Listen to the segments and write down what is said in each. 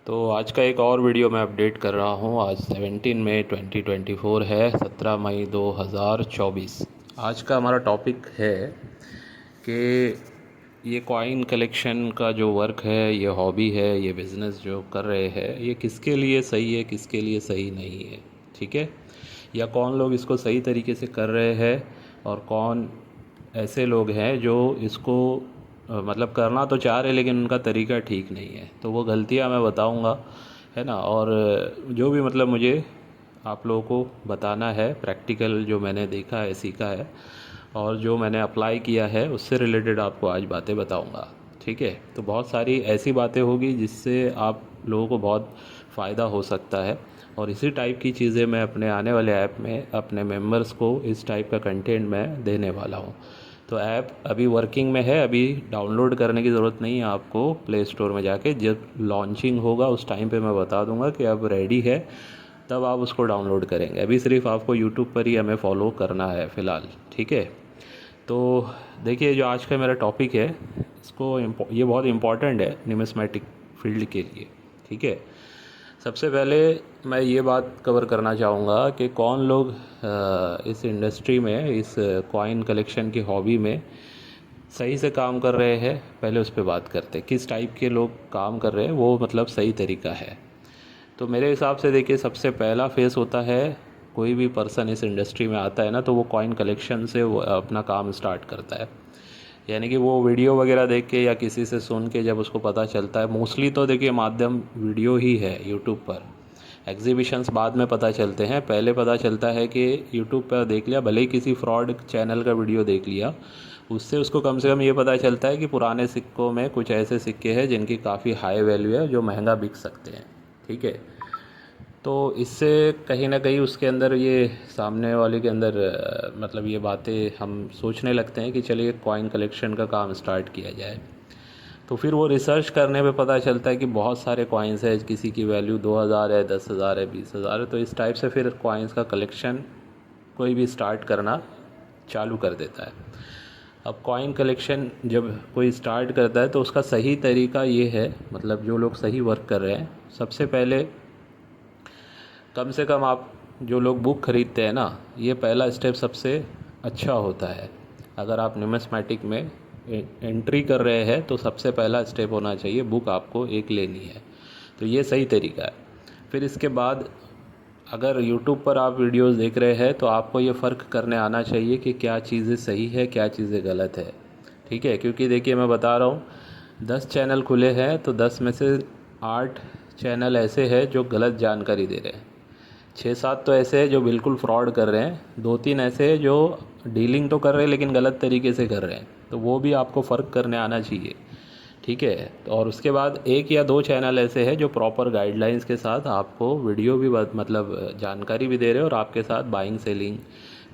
तो आज का एक और वीडियो मैं अपडेट कर रहा हूँ। आज 17 मई 2024 है, 17 मई 2024। आज का हमारा टॉपिक है कि ये कॉइन कलेक्शन का जो वर्क है, ये हॉबी है, ये बिज़नेस जो कर रहे हैं, ये किसके लिए सही है, किसके लिए सही नहीं है। ठीक है, या कौन लोग इसको सही तरीके से कर रहे हैं और कौन ऐसे लोग हैं जो इसको मतलब करना तो चाह रहे लेकिन उनका तरीका ठीक नहीं है। तो वो गलतियाँ मैं बताऊंगा, है ना। और जो भी मतलब मुझे आप लोगों को बताना है, प्रैक्टिकल जो मैंने देखा है, सीखा है और जो मैंने अप्लाई किया है, उससे रिलेटेड आपको आज बातें बताऊंगा। ठीक है, तो बहुत सारी ऐसी बातें होगी जिससे आप लोगों को बहुत फ़ायदा हो सकता है। और इसी टाइप की चीज़ें मैं अपने आने वाले ऐप में अपने मेंबर्स को इस टाइप का कंटेंट मैं देने वाला हूँ। तो ऐप अभी वर्किंग में है, अभी डाउनलोड करने की ज़रूरत नहीं है आपको। प्ले स्टोर में जाके जब लॉन्चिंग होगा उस टाइम पे मैं बता दूंगा कि अब रेडी है, तब आप उसको डाउनलोड करेंगे। अभी सिर्फ आपको यूट्यूब पर ही हमें फॉलो करना है फ़िलहाल। ठीक है, तो देखिए जो आज का मेरा टॉपिक है, ये बहुत इम्पॉर्टेंट है न्यूमिस्मेटिक फील्ड के लिए। ठीक है, सबसे पहले मैं ये बात कवर करना चाहूँगा कि कौन लोग इस इंडस्ट्री में, इस कॉइन कलेक्शन की हॉबी में सही से काम कर रहे हैं। पहले उस पर बात करते हैं, किस टाइप के लोग काम कर रहे हैं, वो मतलब सही तरीका है। तो मेरे हिसाब से देखिए, सबसे पहला फेस होता है, कोई भी पर्सन इस इंडस्ट्री में आता है ना, तो वो कॉइन कलेक्शन से वो अपना काम स्टार्ट करता है। यानी कि वो वीडियो वगैरह देख के या किसी से सुन के जब उसको पता चलता है, मोस्टली तो देखिए माध्यम वीडियो ही है यूट्यूब पर। एग्जीबिशंस बाद में पता चलते हैं, पहले पता चलता है कि यूट्यूब पर देख लिया, भले ही किसी फ्रॉड चैनल का वीडियो देख लिया, उससे उसको कम से कम ये पता चलता है कि पुराने सिक्कों में कुछ ऐसे सिक्के हैं जिनकी काफ़ी हाई वैल्यू है, जो महंगा बिक सकते हैं। ठीक है, तो इससे कहीं ना कहीं उसके अंदर ये सामने वाले के अंदर मतलब ये बातें हम सोचने लगते हैं कि चलिए कॉइन कलेक्शन का काम स्टार्ट किया जाए। तो फिर वो रिसर्च करने पे पता चलता है कि बहुत सारे कॉइन्स है, किसी की वैल्यू 2000 है, 10,000 है, 20,000 है। तो इस टाइप से फिर कॉइन्स का कलेक्शन कोई भी स्टार्ट करना चालू कर देता है। अब कॉइन कलेक्शन जब कोई स्टार्ट करता है तो उसका सही तरीका ये है, मतलब जो लोग सही वर्क कर रहे हैं, सबसे पहले कम से कम आप जो लोग बुक ख़रीदते हैं ना, ये पहला स्टेप सबसे अच्छा होता है। अगर आप न्यूमिस्मेटिक में एंट्री कर रहे हैं तो सबसे पहला स्टेप होना चाहिए, बुक आपको एक लेनी है। तो ये सही तरीका है। फिर इसके बाद अगर यूट्यूब पर आप वीडियोस देख रहे हैं तो आपको ये फ़र्क करने आना चाहिए कि क्या चीज़ें सही है, क्या चीज़ें गलत है। ठीक है, क्योंकि देखिए मैं बता रहा हूँ, 10 चैनल खुले हैं तो 10 में से 8 चैनल ऐसे हैं जो गलत जानकारी दे रहे हैं, 6-7 तो ऐसे हैं जो बिल्कुल फ्रॉड कर रहे हैं, 2-3 ऐसे हैं जो डीलिंग तो कर रहे हैं लेकिन गलत तरीके से कर रहे हैं। तो वो भी आपको फ़र्क करने आना चाहिए। ठीक है, और उसके बाद 1 या 2 चैनल ऐसे हैं जो प्रॉपर गाइडलाइंस के साथ आपको वीडियो भी मतलब जानकारी भी दे रहे हैं, और आपके साथ बाइंग सेलिंग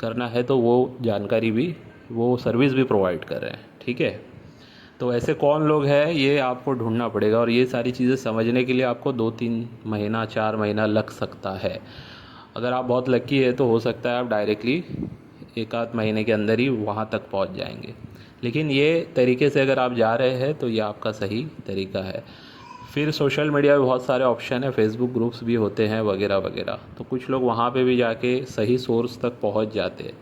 करना है तो वो जानकारी भी, वो सर्विस भी प्रोवाइड कर रहे हैं। ठीक है, तो ऐसे कौन लोग हैं ये आपको ढूंढना पड़ेगा, और ये सारी चीज़ें समझने के लिए आपको 2-3 महीना, 4 महीना लग सकता है। अगर आप बहुत लकी है तो हो सकता है आप डायरेक्टली 1-8 महीने के अंदर ही वहाँ तक पहुँच जाएंगे। लेकिन ये तरीके से अगर आप जा रहे हैं तो ये आपका सही तरीका है। फिर सोशल मीडिया पे बहुत सारे ऑप्शन है, फेसबुक ग्रुप्स भी होते हैं वगैरह वगैरह, तो कुछ लोग वहाँ पे भी जाके सही सोर्स तक पहुँच जाते हैं।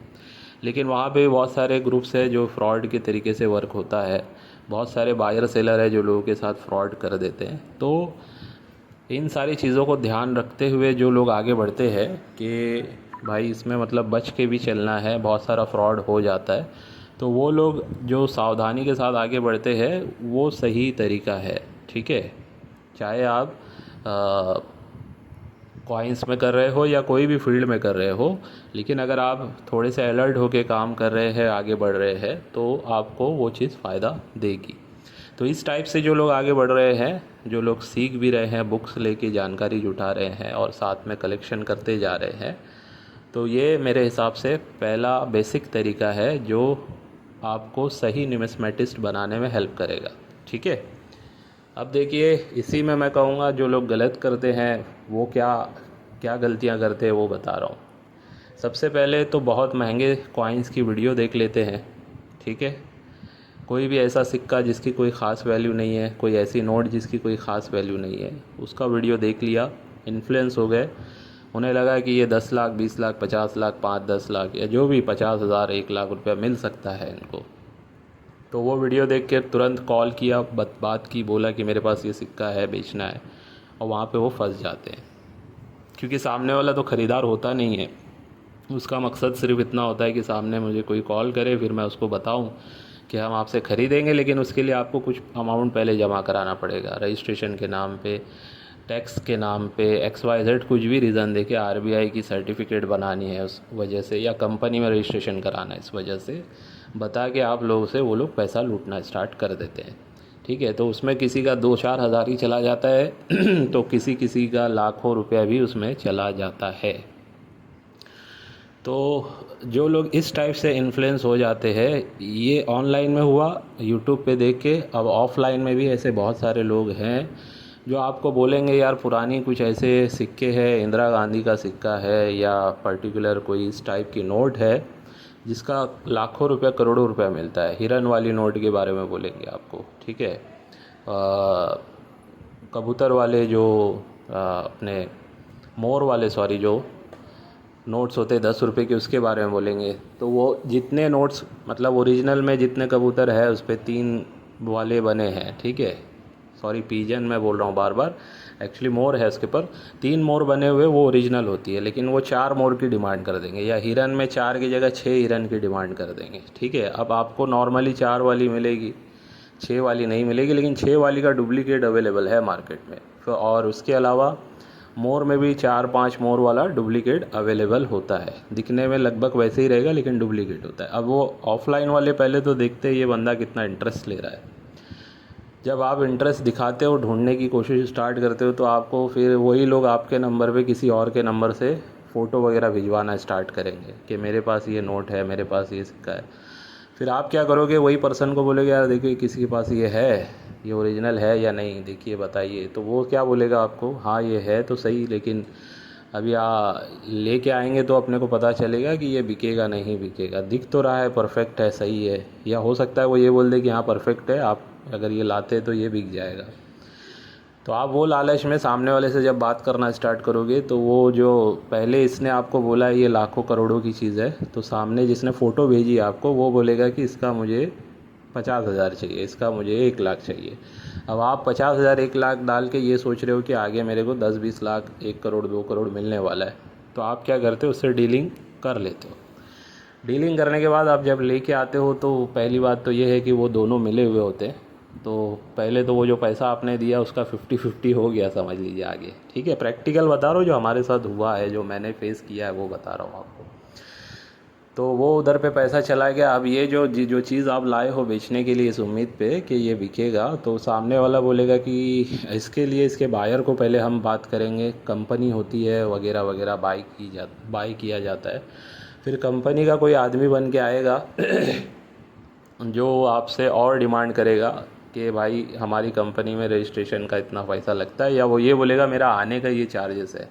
लेकिन वहाँ पे बहुत सारे ग्रुप्स है जो फ्रॉड के तरीके से वर्क होता है, बहुत सारे बायर सेलर है जो लोगों के साथ फ्रॉड कर देते हैं। तो इन सारी चीज़ों को ध्यान रखते हुए जो लोग आगे बढ़ते हैं कि भाई इसमें मतलब बच के भी चलना है, बहुत सारा फ्रॉड हो जाता है, तो वो लोग जो सावधानी के साथ आगे बढ़ते हैं वो सही तरीका है। ठीक है, चाहे आप कॉइन्स में कर रहे हो या कोई भी फील्ड में कर रहे हो, लेकिन अगर आप थोड़े से अलर्ट होके काम कर रहे हैं, आगे बढ़ रहे हैं, तो आपको वो चीज़ फ़ायदा देगी। तो इस टाइप से जो लोग आगे बढ़ रहे हैं, जो लोग सीख भी रहे हैं, बुक्स लेके जानकारी जुटा रहे हैं और साथ में कलेक्शन करते जा रहे हैं, तो ये मेरे हिसाब से पहला बेसिक तरीका है जो आपको सही न्यूमिस्मेटिस्ट बनाने में हेल्प करेगा। ठीक है, अब देखिए इसी में मैं कहूँगा जो लोग गलत करते हैं वो क्या क्या गलतियाँ करते हैं वो बता रहा हूँ। सबसे पहले तो बहुत महंगे कॉइन्स की वीडियो देख लेते हैं। ठीक है, कोई भी ऐसा सिक्का जिसकी कोई ख़ास वैल्यू नहीं है, कोई ऐसी नोट जिसकी कोई ख़ास वैल्यू नहीं है, उसका वीडियो देख लिया, इन्फ्लुएंस हो गए, उन्हें लगा कि ये 10 लाख 20 लाख 50 लाख 5-10 लाख या जो भी 50,000 1 लाख रुपया मिल सकता है इनको, तो वो वीडियो देख के तुरंत कॉल किया, बात की, बोला कि मेरे पास ये सिक्का है, बेचना है, और वहाँ पे वो फंस जाते हैं। क्योंकि सामने वाला तो ख़रीदार होता नहीं है, उसका मकसद सिर्फ इतना होता है कि सामने मुझे कोई कॉल करे, फिर मैं उसको बताऊं कि हम आपसे ख़रीदेंगे, लेकिन उसके लिए आपको कुछ अमाउंट पहले जमा कराना पड़ेगा, रजिस्ट्रेशन के नाम पे, टैक्स के नाम पे, XYZ कुछ भी रीज़न दे के, RBI की सर्टिफिकेट बनानी है उस वजह से, या कंपनी में रजिस्ट्रेशन कराना है इस वजह से, बता के आप लोगों से वो लोग पैसा लूटना स्टार्ट कर देते हैं। ठीक है, तो उसमें किसी का 2-4 हज़ार ही चला जाता है तो किसी किसी का लाखों रुपया भी उसमें चला जाता है। तो जो लोग इस टाइप से इन्फ्लुएंस हो जाते हैं, ये ऑनलाइन में हुआ यूट्यूब पे देख के, अब ऑफ़लाइन में भी ऐसे बहुत सारे लोग हैं जो आपको बोलेंगे यार पुरानी कुछ ऐसे सिक्के हैं, इंदिरा गांधी का सिक्का है या पर्टिकुलर कोई इस टाइप की नोट है जिसका लाखों रुपया करोड़ों रुपया मिलता है। हिरन वाली नोट के बारे में बोलेंगे आपको, ठीक है, कबूतर वाले जो अपने मोर वाले सॉरी जो नोट्स होते हैं 10 रुपये के, उसके बारे में बोलेंगे। तो वो जितने नोट्स मतलब ओरिजिनल में जितने कबूतर है उस पर 3 वाले बने हैं, ठीक है, सॉरी पीजन मैं बोल रहा हूँ बार बार, एक्चुअली मोर है उसके पर 3 मोर बने हुए, वो ओरिजिनल होती है, लेकिन वो 4 मोर की डिमांड कर देंगे, या हिरन में 4 की जगह 6 हिरन की डिमांड कर देंगे। ठीक है, अब आपको नॉर्मली 4 वाली मिलेगी, 6 वाली नहीं मिलेगी, लेकिन 6 वाली का डुप्लीकेट अवेलेबल है मार्केट में। और उसके अलावा मोर में भी 4-5 मोर वाला डुप्लीकेट अवेलेबल होता है, दिखने में लगभग वैसे ही रहेगा लेकिन डुप्लीकेट होता है। अब वो ऑफलाइन वाले पहले तो देखते हैं ये बंदा कितना इंटरेस्ट ले रहा है। जब आप इंटरेस्ट दिखाते हो, ढूंढने की कोशिश स्टार्ट करते हो, तो आपको फिर वही लोग आपके नंबर पे किसी और के नंबर से फ़ोटो वगैरह भिजवाना स्टार्ट करेंगे कि मेरे पास ये नोट है, मेरे पास ये सिक्का है। फिर आप क्या करोगे, वही पर्सन को बोलोगे यार देखिए किसी के पास ये है, ये ओरिजिनल है या नहीं, देखिए बताइए। तो वो क्या बोलेगा आपको, हाँ ये है तो सही, लेकिन अभी लेके आएंगे तो अपने को पता चलेगा कि ये बिकेगा नहीं बिकेगा। दिख तो रहा है परफेक्ट है, सही है, या हो सकता है वो ये बोल दे कि हाँ परफेक्ट है, आप अगर ये लाते तो ये बिक जाएगा। तो आप वो लालच में सामने वाले से जब बात करना स्टार्ट करोगे, तो वो जो पहले इसने आपको बोला है ये लाखों करोड़ों की चीज़ है, तो सामने जिसने फ़ोटो भेजी आपको वो बोलेगा कि इसका मुझे 50,000 चाहिए, इसका मुझे 1 लाख चाहिए। अब आप 50,000 1 लाख डाल के ये सोच रहे हो कि आगे मेरे को 10-20 लाख 1 करोड़ 2 करोड़ मिलने वाला है, तो आप क्या करते हो, उससे डीलिंग कर लेते हो। डीलिंग करने के बाद आप जब लेके आते हो तो पहली बात तो ये है कि वो दोनों मिले हुए होते हैं। तो पहले तो वो जो पैसा आपने दिया उसका 50-50 हो गया समझ लीजिए आगे। ठीक है, प्रैक्टिकल बता रहा हूँ, जो हमारे साथ हुआ है, जो मैंने फेस किया है वो बता रहा हूँ आपको। तो वो उधर पे पैसा चला गया। अब ये जो चीज़ आप लाए हो बेचने के लिए इस उम्मीद पे कि ये बिकेगा, तो सामने वाला बोलेगा कि इसके लिए इसके बायर को पहले हम बात करेंगे, कंपनी होती है वगैरह वगैरह, बाई किया जाता है। फिर कंपनी का कोई आदमी बन के आएगा जो आपसे और डिमांड करेगा कि भाई हमारी कंपनी में रजिस्ट्रेशन का इतना पैसा लगता है, या वो ये बोलेगा मेरा आने का ये चार्जेस है,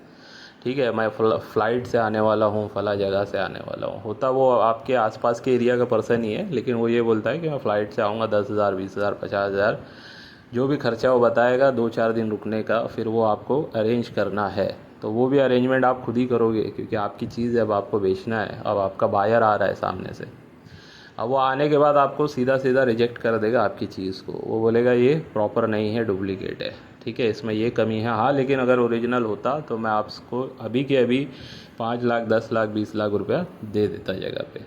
ठीक है, मैं फ़्लाइट से आने वाला हूँ, फला जगह से आने वाला हूँ। होता वो आपके आसपास के एरिया का पर्सन ही है, लेकिन वो ये बोलता है कि मैं फ़्लाइट से आऊँगा, 10,000 20,000 50,000 जो भी खर्चा वो बताएगा, 2-4 दिन रुकने का, फिर वो आपको अरेंज करना है। तो वो भी अरेंजमेंट आप खुद ही करोगे, क्योंकि आपकी चीज़ है, अब आपको बेचना है, अब आपका बायर आ रहा है सामने से। अब वो आने के बाद आपको सीधा सीधा रिजेक्ट कर देगा आपकी चीज़ को, वो बोलेगा ये प्रॉपर नहीं है, डुप्लीकेट है, ठीक है, इसमें ये कमी है। हाँ, लेकिन अगर ओरिजिनल होता तो मैं आपको अभी के अभी 5 लाख 10 लाख 20 लाख रुपया दे देता जगह पे।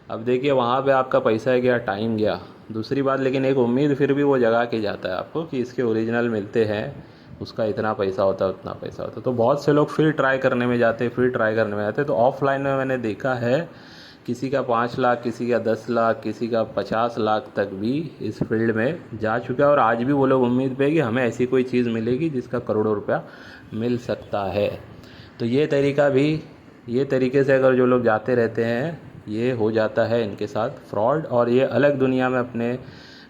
अब देखिए वहाँ पे आपका पैसा गया, टाइम गया, दूसरी बात, लेकिन एक उम्मीद फिर भी वो जगा के जाता है आपको कि इसके ओरिजिनल मिलते हैं, उसका इतना पैसा होता है उतना पैसा होता है। तो बहुत से लोग फिर ट्राई करने में जाते, फिर ट्राई करने में जाते। तो ऑफलाइन में मैंने देखा है किसी का 5 लाख, किसी का 10 लाख, किसी का 50 लाख तक भी इस फील्ड में जा चुका है, और आज भी वो लोग उम्मीद पे कि हमें ऐसी कोई चीज़ मिलेगी जिसका करोड़ों रुपया मिल सकता है। तो ये तरीके से अगर जो लोग जाते रहते हैं, ये हो जाता है इनके साथ फ्रॉड, और ये अलग दुनिया में अपने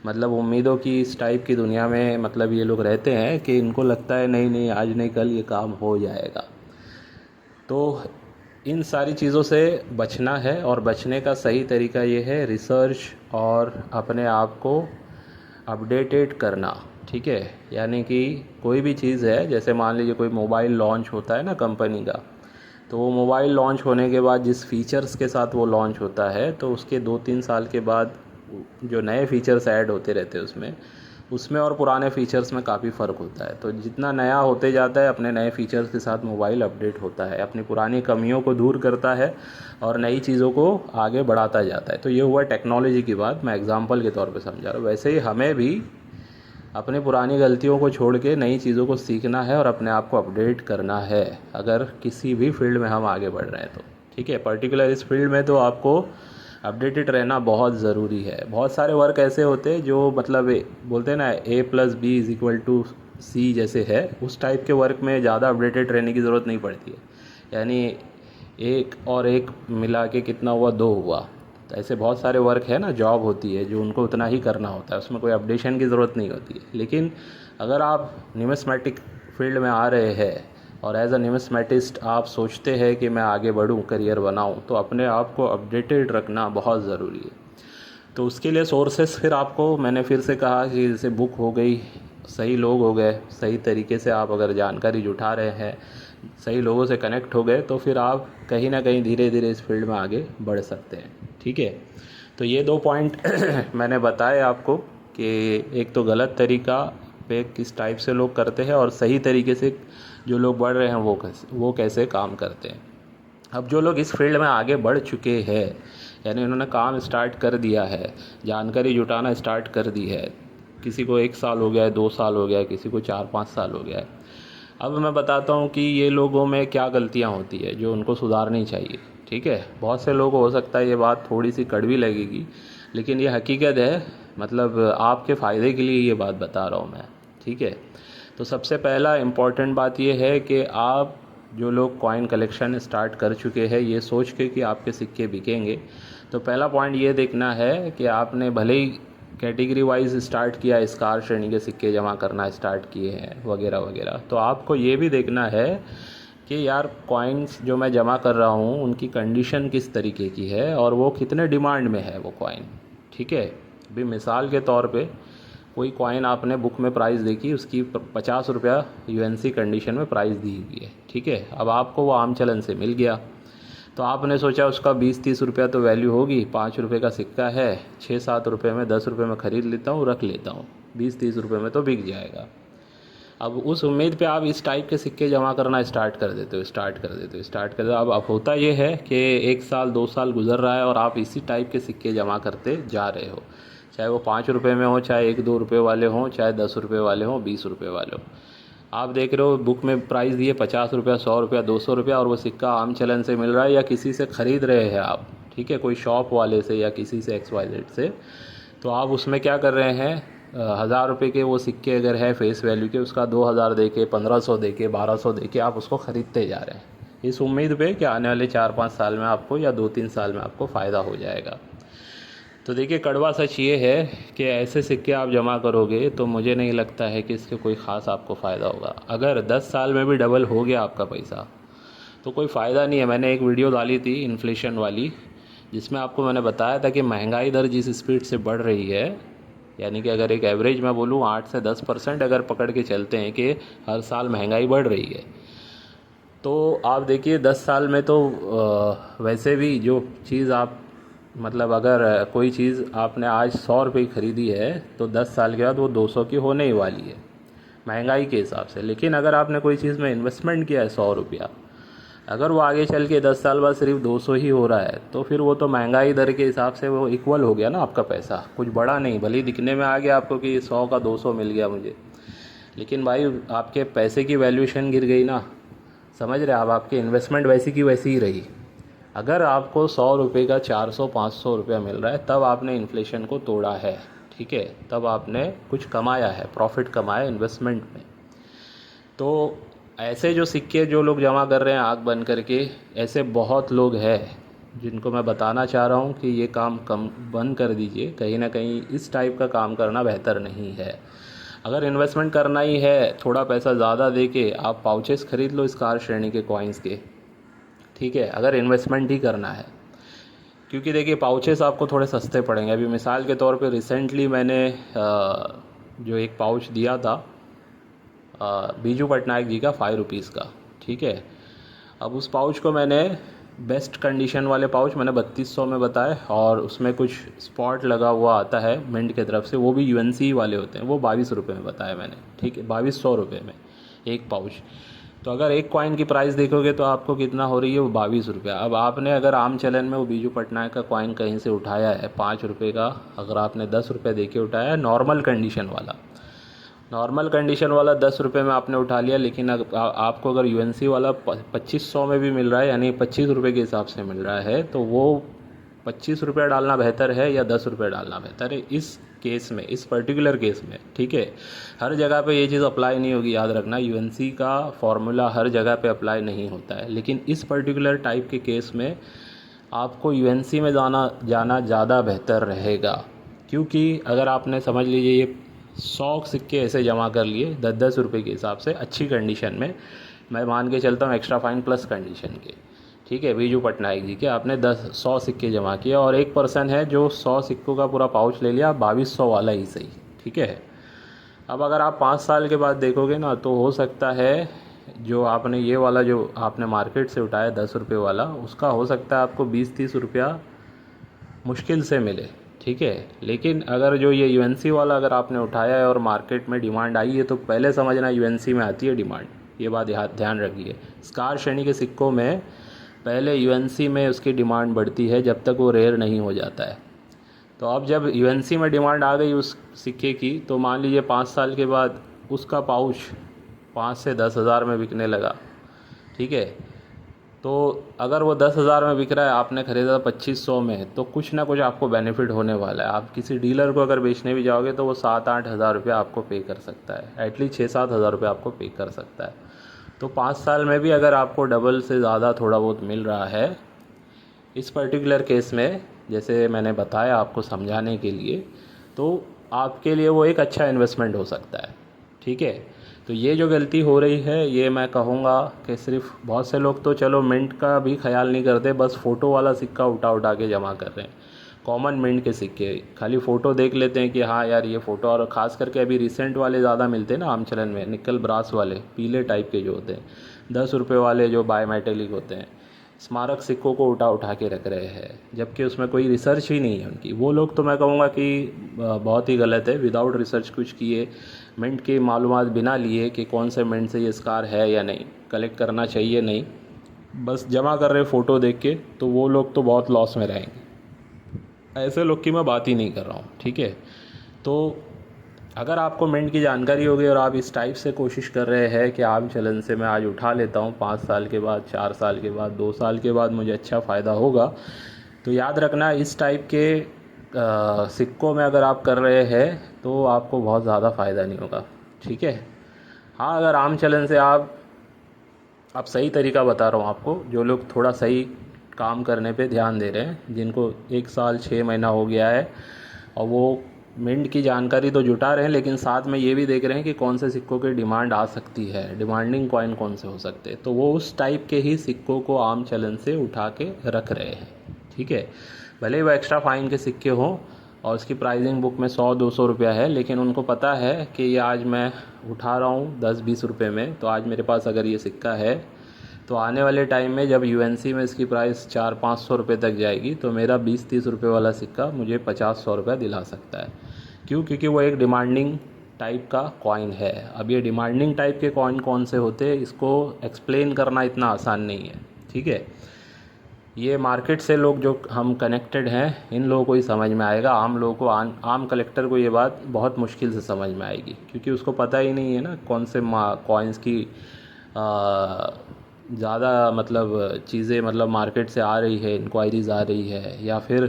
मतलब उम्मीदों की इस टाइप की दुनिया में मतलब ये लोग रहते हैं कि इनको लगता है नहीं नहीं आज नहीं कल ये काम हो जाएगा। तो इन सारी चीज़ों से बचना है, और बचने का सही तरीका ये है रिसर्च और अपने आप को अपडेटेड करना। ठीक है, यानी कि कोई भी चीज़ है, जैसे मान लीजिए कोई मोबाइल लॉन्च होता है ना कंपनी का, तो वो मोबाइल लॉन्च होने के बाद जिस फीचर्स के साथ वो लॉन्च होता है, तो उसके 2-3 साल के बाद जो नए फीचर्स ऐड होते रहते हैं उसमें और पुराने फ़ीचर्स में काफ़ी फ़र्क होता है। तो जितना नया होते जाता है, अपने नए फ़ीचर्स के साथ मोबाइल अपडेट होता है, अपनी पुरानी कमियों को दूर करता है और नई चीज़ों को आगे बढ़ाता जाता है। तो ये हुआ टेक्नोलॉजी की बात, मैं एग्जांपल के तौर पे समझा रहा हूँ। वैसे ही हमें भी अपनी पुरानी गलतियों को छोड़ के नई चीज़ों को सीखना है और अपने आप को अपडेट करना है, अगर किसी भी फील्ड में हम आगे बढ़ रहे हैं तो। ठीक है, पर्टिकुलर इस फील्ड में तो आपको अपडेटेड रहना बहुत ज़रूरी है। बहुत सारे वर्क ऐसे होते हैं जो मतलब बोलते हैं ना A+B=C जैसे है, उस टाइप के वर्क में ज़्यादा अपडेटेड रहने की ज़रूरत नहीं पड़ती है। यानी 1 और 1 मिला के कितना हुआ, 2 हुआ। तो ऐसे बहुत सारे वर्क है ना, जॉब होती है जो उनको उतना ही करना होता है, उसमें कोई अपडेशन की ज़रूरत नहीं होती है। लेकिन अगर आप न्यूमिस्मेटिक फील्ड में आ रहे हैं और एज अ न्यूमिस्मेटिस्ट आप सोचते हैं कि मैं आगे बढ़ूं, करियर बनाऊं, तो अपने आप को अपडेटेड रखना बहुत ज़रूरी है। तो उसके लिए सोर्सेस फिर आपको मैंने फिर से कहा कि जैसे बुक हो गई, सही लोग हो गए, सही तरीके से आप अगर जानकारी जुटा रहे हैं, सही लोगों से कनेक्ट हो गए, तो फिर आप कहीं ना कहीं धीरे धीरे इस फील्ड में आगे बढ़ सकते हैं। ठीक है, तो ये 2 पॉइंट मैंने बताए आपको कि एक तो गलत तरीका पे किस टाइप से लोग करते हैं और सही तरीके से जो लोग बढ़ रहे हैं वो कैसे काम करते हैं। अब जो लोग इस फील्ड में आगे बढ़ चुके हैं, यानी उन्होंने काम स्टार्ट कर दिया है, जानकारी जुटाना स्टार्ट कर दी है, किसी को 1 साल हो गया है, 2 साल हो गया है, किसी को 4-5 साल हो गया है। अब मैं बताता हूँ कि ये लोगों में क्या गलतियाँ होती है जो उनको सुधारनी चाहिए। ठीक है, बहुत से लोगों को हो सकता है ये बात थोड़ी सी कड़वी लगेगी, लेकिन ये हकीकत है, मतलब आपके फ़ायदे के लिए ये बात बता रहा हूँ मैं। ठीक है, तो सबसे पहला इम्पॉर्टेंट बात ये है कि आप जो लोग कॉइन कलेक्शन स्टार्ट कर चुके हैं ये सोच के कि आपके सिक्के बिकेंगे, तो पहला पॉइंट ये देखना है कि आपने भले ही कैटेगरी वाइज स्टार्ट किया, स्कार श्रेणी के सिक्के जमा करना स्टार्ट किए हैं वगैरह वगैरह, तो आपको ये भी देखना है कि यार कॉइन्स जो मैं जमा कर रहा हूँ उनकी कंडीशन किस तरीके की है और वो कितने डिमांड में है वो कॉइन। ठीक है, अभी मिसाल के तौर पे कोई कॉइन आपने बुक में प्राइस देखी, उसकी 50 रुपया यूएनसी कंडीशन में प्राइस दी हुई है। ठीक है, अब आपको वो आम चलन से मिल गया, तो आपने सोचा उसका 20-30 रुपया तो वैल्यू होगी, 5 रुपये का सिक्का है, 6-7 रुपये में 10 रुपये में ख़रीद लेता हूँ, रख लेता हूँ, 20-30 रुपये में तो बिक जाएगा। अब उस उम्मीद पे आप इस टाइप के सिक्के जमा करना स्टार्ट कर देते हो। अब होता ये है कि 1 साल 2 साल गुजर रहा है और आप इसी टाइप के सिक्के जमा करते जा रहे हो, चाहे वो 5 रुपये में हो, चाहे 1-2 रुपये वाले हों, चाहे 10 रुपये वाले हों, 20 रुपये वाले हों। आप देख रहे हो बुक में प्राइस दिए 50 रुपया, 100 रुपया, 200 रुपया, और वो सिक्का आम चलन से मिल रहा है या किसी से ख़रीद रहे हैं आप। ठीक है, कोई शॉप वाले से या किसी से XYZ से, तो आप उसमें क्या कर रहे हैं, 1000 रुपये के वो सिक्के अगर है फेस वैल्यू के, उसका 2000 दे के, 1500 दे के, 1200 दे के आप उसको ख़रीदते जा रहे हैं इस उम्मीद पे कि आने वाले 4-5 साल में आपको या 2-3 साल में आपको फ़ायदा हो जाएगा। तो देखिए, कड़वा सच ये है कि ऐसे सिक्के आप जमा करोगे तो मुझे नहीं लगता है कि इसके कोई ख़ास आपको फ़ायदा होगा। अगर 10 साल में भी डबल हो गया आपका पैसा तो कोई फ़ायदा नहीं है। मैंने एक वीडियो डाली थी इन्फ्लेशन वाली, जिसमें आपको मैंने बताया था कि महंगाई दर जिस स्पीड से बढ़ रही है, यानी कि अगर एक एवरेज मैं बोलूँ 8 से 10% अगर पकड़ के चलते हैं कि हर साल महंगाई बढ़ रही है, तो आप देखिए 10 साल में तो वैसे भी जो चीज़ आप मतलब अगर कोई चीज़ आपने आज 100 रुपये की ख़रीदी है तो 10 साल के बाद वो 200 की होने ही वाली है महंगाई के हिसाब से। लेकिन अगर आपने कोई चीज़ में इन्वेस्टमेंट किया है 100 रुपया, अगर वो आगे चल के 10 साल बाद सिर्फ 200 ही हो रहा है, तो फिर वो तो महंगाई दर के हिसाब से वो इक्वल हो गया ना आपका पैसा, कुछ बड़ा नहीं। भले दिखने में आ गया आपको कि 100 का 200 मिल गया मुझे, लेकिन भाई आपके पैसे की वैल्यूएशन गिर गई ना, समझ रहे आप, आपकी इन्वेस्टमेंट वैसी की वैसी ही रही। अगर आपको 100 रुपये का 400-500 रुपया मिल रहा है तब आपने इन्फ्लेशन को तोड़ा है। ठीक है, तब आपने कुछ कमाया है, प्रॉफिट कमाया इन्वेस्टमेंट में। तो ऐसे जो सिक्के जो लोग जमा कर रहे हैं आँख बंद करके, ऐसे बहुत लोग हैं जिनको मैं बताना चाह रहा हूँ कि ये काम कम बंद कर दीजिए। कहीं ना कहीं इस टाइप का काम करना बेहतर नहीं है। अगर इन्वेस्टमेंट करना ही है, थोड़ा पैसा ज़्यादा दे के आप पाउचेस ख़रीद लो स्कार श्रेणी के कॉइन्स के। ठीक है, अगर इन्वेस्टमेंट ही करना है। क्योंकि देखिए पाउचेस आपको थोड़े सस्ते पड़ेंगे। अभी मिसाल के तौर पे रिसेंटली मैंने जो एक पाउच दिया था बीजू पटनायक जी का 5 रुपीज़ का, ठीक है। अब उस पाउच को मैंने बेस्ट कंडीशन वाले पाउच मैंने 3200 में बताए, और उसमें कुछ स्पॉट लगा हुआ आता है मिंट की तरफ से, वो भी यूएनसी वाले होते हैं, वो 22 रुपये में बताया मैंने, ठीक है, 2200 रुपये में एक पाउच। तो अगर एक कॉइन की प्राइस देखोगे तो आपको कितना हो रही है, वो 22 रुपया। अब आपने अगर आम चलन में वो बीजू पटनायक का कॉइन कहीं से उठाया है 5 रुपये का, अगर आपने 10 रुपये दे के उठाया है नॉर्मल कंडीशन वाला 10 रुपये में आपने उठा लिया, लेकिन आपको अगर यूएनसी वाला 2500 में भी मिल रहा है, यानी 25 रुपये के हिसाब से मिल रहा है, तो वो 25 रुपये डालना बेहतर है या 10 रुपये डालना बेहतर है इस केस में, इस पर्टिकुलर केस में, ठीक है। हर जगह पे ये चीज़ अप्लाई नहीं होगी, याद रखना, यूएनसी का फॉर्मूला हर जगह पे अप्लाई नहीं होता है। लेकिन इस पर्टिकुलर टाइप के केस में आपको यूएनसी में जाना ज़्यादा बेहतर रहेगा। क्योंकि अगर आपने समझ लीजिए ये 100 सिक्के ऐसे जमा कर लिए 10-10 रुपये के हिसाब से अच्छी कंडीशन में, मैं मान के चलता हूँ एक्स्ट्रा फाइन प्लस कंडीशन के, ठीक है, बीजू पटनायक जी के आपने 100 सिक्के जमा किए, और एक पर्सन है जो 100 सिक्कों का पूरा पाउच ले लिया 2200 वाला ही सही, ठीक है। अब अगर आप 5 साल के बाद देखोगे ना, तो हो सकता है जो आपने ये वाला जो आपने मार्केट से उठाया 10 रुपये वाला, उसका हो सकता है आपको 20-30 रुपया मुश्किल से मिले, ठीक है। लेकिन अगर जो ये यूएनसी वाला अगर आपने उठाया है और मार्केट में डिमांड आई है, तो पहले समझना यूएनसी में आती है डिमांड, ये बात ध्यान रखिए। स्कार श्रेणी के सिक्कों में पहले यूएनसी में उसकी डिमांड बढ़ती है जब तक वो रेयर नहीं हो जाता है। तो अब जब यूएनसी में डिमांड आ गई उस सिक्के की, तो मान लीजिए 5 साल के बाद उसका पाउच 5 से 10 हज़ार में बिकने लगा, ठीक है। तो अगर वो 10,000 में बिक रहा है, आपने ख़रीदा 2500 में, तो कुछ ना कुछ आपको बेनिफिट होने वाला है। आप किसी डीलर को अगर बेचने भी जाओगे तो वो 7-8 हज़ार रुपये आपको पे कर सकता है, एटलीस्ट 6-7 हज़ार रुपये आपको पे कर सकता है। तो 5 साल में भी अगर आपको डबल से ज़्यादा थोड़ा बहुत मिल रहा है इस पर्टिकुलर केस में, जैसे मैंने बताया आपको समझाने के लिए, तो आपके लिए वो एक अच्छा इन्वेस्टमेंट हो सकता है, ठीक है। तो ये जो गलती हो रही है, ये मैं कहूँगा कि सिर्फ बहुत से लोग तो चलो मिंट का भी ख्याल नहीं करते, बस फ़ोटो वाला सिक्का उठा के जमा कर रहे हैं। कॉमन मिंट के सिक्के खाली फ़ोटो देख लेते हैं कि हाँ यार ये फ़ोटो, और ख़ास करके अभी रिसेंट वाले ज़्यादा मिलते हैं ना आम चलन में, निकल ब्रास वाले पीले टाइप के जो होते हैं, 10 रुपये वाले जो बायोमेटेलिक होते हैं, स्मारक सिक्कों को उठा के रख रहे हैं, जबकि उसमें कोई रिसर्च ही नहीं है उनकी। वो लोग तो मैं कहूँगा कि बहुत ही गलत है, विदाउट रिसर्च कुछ किए, मिंट की मालूमात बिना लिए कि कौन से मिंट से ये स्कार है या नहीं, कलेक्ट करना चाहिए नहीं, बस जमा कर रहे फ़ोटो देख के, तो वो लोग तो बहुत लॉस में रहेंगे। ऐसे लोग की मैं बात ही नहीं कर रहा हूँ, ठीक है। तो अगर आपको मिंट की जानकारी होगी और आप इस टाइप से कोशिश कर रहे हैं कि आम चलन से मैं आज उठा लेता हूँ, 5 साल के बाद, 4 साल के बाद, 2 साल के बाद मुझे अच्छा फ़ायदा होगा, तो याद रखना इस टाइप के सिक्कों में अगर आप कर रहे हैं तो आपको बहुत ज़्यादा फ़ायदा नहीं होगा, ठीक है। हाँ, अगर आम चलन से आप सही तरीका बता रहा हूँ आपको, जो लोग थोड़ा सही काम करने पे ध्यान दे रहे हैं, जिनको 1 साल 6 महीना हो गया है और वो मिंट की जानकारी तो जुटा रहे हैं, लेकिन साथ में ये भी देख रहे हैं कि कौन से सिक्कों की डिमांड आ सकती है, डिमांडिंग कॉइन कौन से हो सकते हैं, तो वो उस टाइप के ही सिक्कों को आम चलन से उठा के रख रहे हैं, ठीक है। भले ही वो एक्स्ट्रा फाइन के सिक्के हों और उसकी प्राइसिंग बुक में 100-200 रुपया है, लेकिन उनको पता है कि ये आज मैं उठा रहा हूँ 10-20 रुपये में, तो आज मेरे पास अगर ये सिक्का है तो आने वाले टाइम में जब यूएनसी में इसकी प्राइस 400-500 रुपये तक जाएगी, तो मेरा 20-30 रुपये वाला सिक्का मुझे 50-100 रुपया दिला सकता है। क्यों? क्योंकि वो एक डिमांडिंग टाइप का कॉइन है। अब ये डिमांडिंग टाइप के कॉइन कौन से होते हैं, इसको एक्सप्लेन करना इतना आसान नहीं है, ठीक है। ये मार्केट से लोग जो हम कनेक्टेड हैं, इन लोगों को ही समझ में आएगा। आम लोगों को, आम कलेक्टर को ये बात बहुत मुश्किल से समझ में आएगी, क्योंकि उसको पता ही नहीं है ना कौन से कॉइन्स की ज़्यादा मतलब चीज़ें मतलब मार्केट से आ रही है, इंक्वायरीज़ आ रही है, या फिर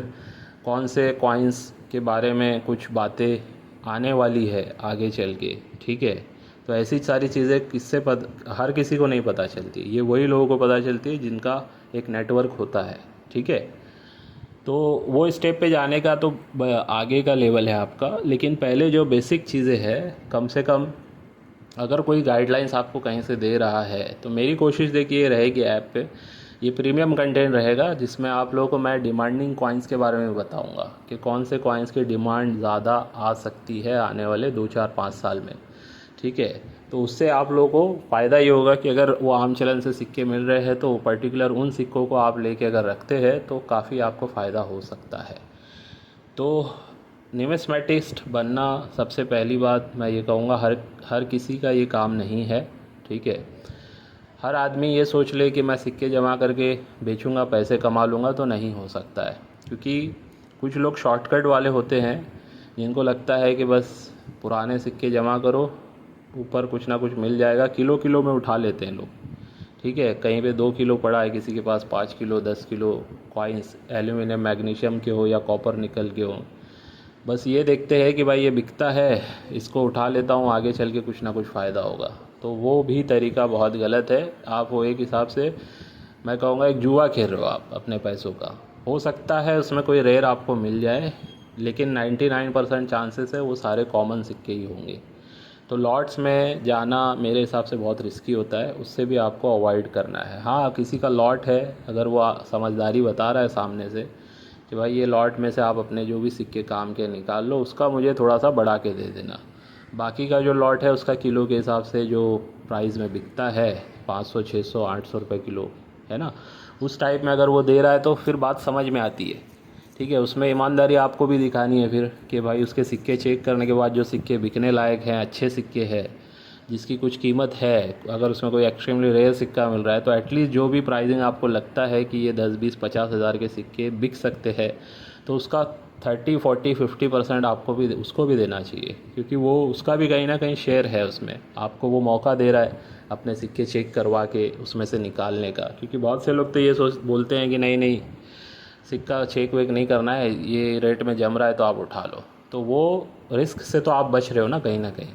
कौन से कॉइन्स के बारे में कुछ बातें आने वाली है आगे चल के, ठीक है। तो ऐसी सारी चीज़ें हर किसी को नहीं पता चलती, ये वही लोगों को पता चलती है जिनका एक नेटवर्क होता है, ठीक है। तो वो स्टेप पे जाने का तो आगे का लेवल है आपका, लेकिन पहले जो बेसिक चीज़ें हैं, कम से कम अगर कोई गाइडलाइंस आपको कहीं से दे रहा है, तो मेरी कोशिश देखिए रहेगी ऐप पे ये प्रीमियम कंटेंट रहेगा जिसमें आप लोगों को मैं डिमांडिंग कॉइन्स के बारे में बताऊंगा कि कौन से कॉइन्स की डिमांड ज़्यादा आ सकती है आने वाले 2 4 5 साल में। ठीक है, तो उससे आप लोगों को फ़ायदा ये होगा कि अगर वो आम चलन से सिक्के मिल रहे हैं तो पर्टिकुलर उन सिक्कों को आप लेके अगर रखते हैं तो काफ़ी आपको फ़ायदा हो सकता है। तो न्यूमिस्मेटिस्ट बनना, सबसे पहली बात मैं ये कहूँगा, हर किसी का ये काम नहीं है। ठीक है, हर आदमी ये सोच ले कि मैं सिक्के जमा करके बेचूंगा पैसे कमा लूँगा, तो नहीं हो सकता है। क्योंकि कुछ लोग शॉर्टकट वाले होते हैं जिनको लगता है कि बस पुराने सिक्के जमा करो, ऊपर कुछ ना कुछ मिल जाएगा, किलो किलो में उठा लेते हैं लोग। ठीक है, कहीं पे 2 किलो पड़ा है, किसी के पास 5 kilo 10 kilo coins aluminium magnesium के हो या कॉपर निकल के हो, बस ये देखते हैं कि भाई ये बिकता है, इसको उठा लेता हूँ, आगे चल के कुछ ना कुछ फ़ायदा होगा। तो वो भी तरीका बहुत गलत है। आप वो एक हिसाब से मैं कहूँगा एक जुआ खेल रहे हो आप अपने पैसों का। हो सकता है उसमें कोई रेयर आपको मिल जाए, लेकिन 99% चांसेस है वो सारे कॉमन सिक्के ही होंगे। तो लॉट्स में जाना मेरे हिसाब से बहुत रिस्की होता है, उससे भी आपको अवॉइड करना है। हाँ, किसी का लॉट है, अगर वो समझदारी बता रहा है सामने से कि भाई ये लॉट में से आप अपने जो भी सिक्के काम के निकाल लो, उसका मुझे थोड़ा सा बढ़ा के दे देना। बाकी का जो लॉट है उसका किलो के हिसाब से जो प्राइस में बिकता है 500 600 800 रुपये किलो, है ना, उस टाइप में अगर वो दे रहा है तो फिर बात समझ में आती है। ठीक है, उसमें ईमानदारी आपको भी दिखानी है फिर कि भाई उसके सिक्के चेक करने के बाद जो सिक्के बिकने लायक हैं, अच्छे सिक्के हैं, जिसकी कुछ कीमत है, अगर उसमें कोई एक्सट्रीमली रेयर सिक्का मिल रहा है तो एटलीस्ट जो भी प्राइसिंग आपको लगता है कि ये 10 20 50 हज़ार के सिक्के बिक सकते हैं, तो उसका 30 40 50% आपको भी उसको भी देना चाहिए। क्योंकि वो उसका भी कहीं ना कहीं शेयर है उसमें, आपको वो मौका दे रहा है अपने सिक्के चेक करवा के उसमें से निकालने का। क्योंकि बहुत से लोग तो ये बोलते हैं कि नहीं नहीं, सिक्का चेक वेक नहीं करना है, ये रेट में जम रहा है तो आप उठा लो, तो वो रिस्क से तो आप बच रहे हो ना कहीं ना कहीं।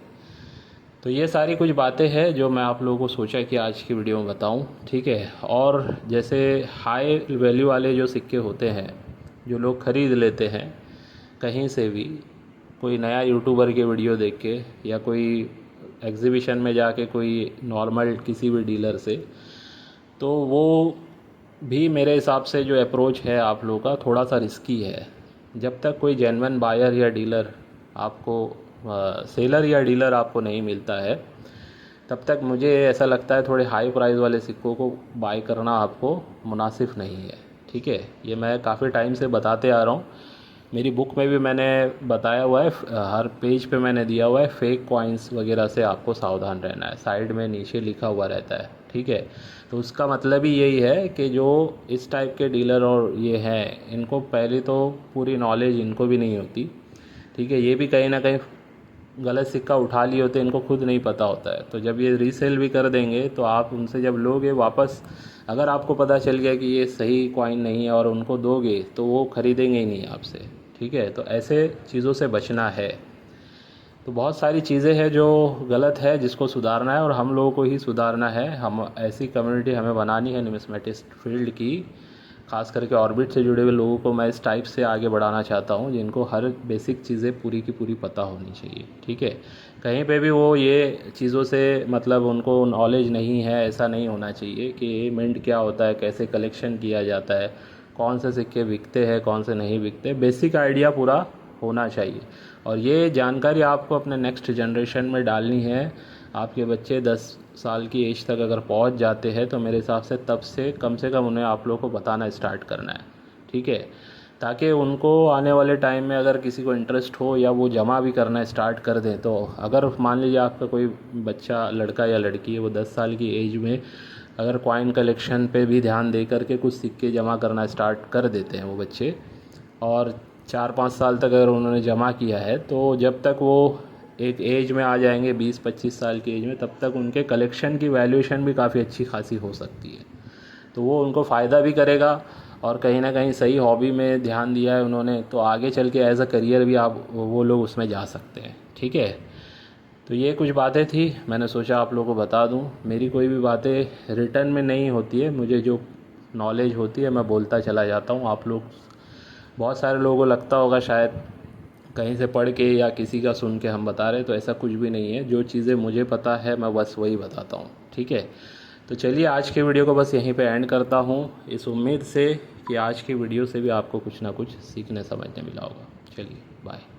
तो ये सारी कुछ बातें हैं जो मैं आप लोगों को सोचा कि आज की वीडियो में बताऊं। ठीक है, और जैसे हाई वैल्यू वाले जो सिक्के होते हैं जो लोग ख़रीद लेते हैं कहीं से भी, कोई नया यूट्यूबर के वीडियो देख के या कोई एग्जीबिशन में जाके कोई नॉर्मल किसी भी डीलर से, तो वो भी मेरे हिसाब से जो अप्रोच है आप लोगों का थोड़ा सा रिस्की है। जब तक कोई जेन्युइन बायर या डीलर आपको सेलर या डीलर आपको नहीं मिलता है, तब तक मुझे ऐसा लगता है थोड़े हाई प्राइस वाले सिक्कों को बाय करना आपको मुनासिब नहीं है। ठीक है, ये मैं काफ़ी टाइम से बताते आ रहा हूँ, मेरी बुक में भी मैंने बताया हुआ है, हर पेज पे मैंने दिया हुआ है फेक कॉइन्स वगैरह से आपको सावधान रहना है, साइड में नीचे लिखा हुआ रहता है। ठीक है, तो उसका मतलब ही यही है कि जो इस टाइप के डीलर और ये हैं, इनको पहले तो पूरी नॉलेज इनको भी नहीं होती। ठीक है, ये भी कहीं ना कहीं गलत सिक्का उठा लिए होते, इनको खुद नहीं पता होता है। तो जब ये रीसेल भी कर देंगे तो आप उनसे जब लोगे वापस, अगर आपको पता चल गया कि ये सही कॉइन नहीं है और उनको दोगे तो वो ख़रीदेंगे ही नहीं आपसे। ठीक है, तो ऐसे चीज़ों से बचना है। तो बहुत सारी चीज़ें हैं जो गलत है जिसको सुधारना है और हम लोगों को ही सुधारना है। हम ऐसी कम्युनिटी हमें बनानी है न्यूमिस्मेटिस्ट फील्ड की, खास करके ऑर्बिट से जुड़े हुए लोगों को मैं इस टाइप से आगे बढ़ाना चाहता हूँ जिनको हर बेसिक चीज़ें पूरी की पूरी पता होनी चाहिए। ठीक है, कहीं पे भी वो ये चीज़ों से मतलब उनको नॉलेज नहीं है, ऐसा नहीं होना चाहिए कि मिंट क्या होता है, कैसे कलेक्शन किया जाता है, कौन से सिक्के बिकते हैं कौन से नहीं बिकते, बेसिक आइडिया पूरा होना चाहिए। और ये जानकारी आपको अपने नेक्स्ट जनरेशन में डालनी है। आपके बच्चे 10 साल की एज तक अगर पहुंच जाते हैं तो मेरे हिसाब से तब से कम उन्हें आप लोगों को बताना स्टार्ट करना है। ठीक है, ताकि उनको आने वाले टाइम में अगर किसी को इंटरेस्ट हो या वो जमा भी करना स्टार्ट कर दें, तो अगर मान लीजिए आपका कोई बच्चा लड़का या लड़की है, वो 10 साल की एज में अगर कॉइन कलेक्शन पे भी ध्यान दे करके कुछ सिक्के जमा करना स्टार्ट कर देते हैं वो बच्चे, और 4 5 साल तक अगर उन्होंने जमा किया है, तो जब तक वो एक एज में आ जाएंगे 20 25 साल की एज में, तब तक उनके कलेक्शन की वैल्यूएशन भी काफ़ी अच्छी खासी हो सकती है। तो वो उनको फ़ायदा भी करेगा और कहीं ना कहीं सही हॉबी में ध्यान दिया है उन्होंने, तो आगे चल के एज अ करियर भी आप वो लोग उसमें जा सकते हैं। ठीक है, तो ये कुछ बातें थी, मैंने सोचा आप लोगों को बता दूं। मेरी कोई भी बातें रिटर्न में नहीं होती है, मुझे जो नॉलेज होती है मैं बोलता चला जाता हूँ। आप लोग, बहुत सारे लोगों को लगता होगा शायद कहीं से पढ़ के या किसी का सुन के हम बता रहे हैं, तो ऐसा कुछ भी नहीं है। जो चीज़ें मुझे पता है मैं बस वही बताता हूँ। ठीक है, तो चलिए आज के वीडियो को बस यहीं पे एंड करता हूँ, इस उम्मीद से कि आज की वीडियो से भी आपको कुछ ना कुछ सीखने समझने मिला होगा। चलिए बाय।